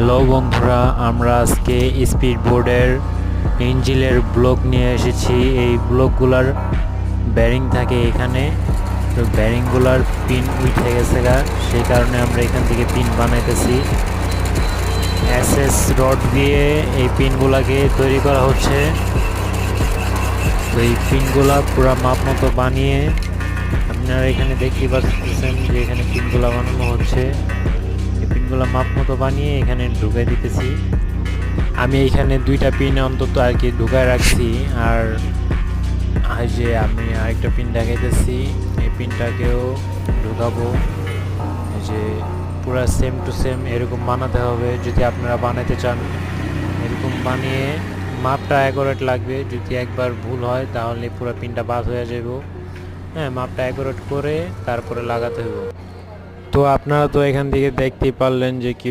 Hello বন্ধুরা, আমরা আজকে স্পিড বোর্ডের ইঞ্জিনের ব্লক নিয়ে এসেছি। এই ব্লকগুলার ব্যারিং থাকে এখানে, তো ব্যারিংগুলার পিন উঠে গেছে গা, সেই কারণে আমরা এখান থেকে পিন বানাইতেছি। এসএস রড দিয়ে এই পিনগুলাকে তৈরি করা হচ্ছে। তো এই পিনগুলা পুরো মাপ মতো বানিয়ে আপনারা এখানে দেখতেই পাচ্ছেন যে এখানে পিনগুলা বানানো হচ্ছে। এই পিনগুলা মাপ মতো বানিয়ে এখানে ঢুকাই দিতেছি। আমি এইখানে দুইটা পিন অন্তত আর কি ঢুকায় রাখছি, আর যে আমি আরেকটা পিন দেখাইতেছি, এই পিনটাকেও ঢুকাবো। এই যে পুরো সেম টু সেম এরকম বানাতে হবে যদি আপনারা বানাতে চান। এরকম বানিয়ে মাপটা অ্যাকুরেট লাগবে, যদি একবার ভুল হয় তাহলে পুরো পিনটা বাদ হয়ে যাবে। হ্যাঁ, মাপটা অ্যাকুরেট করে তারপরে লাগাতে হবে। তো আপনারা তো এখান থেকে দেখতেই পারলেন যে কীভাবে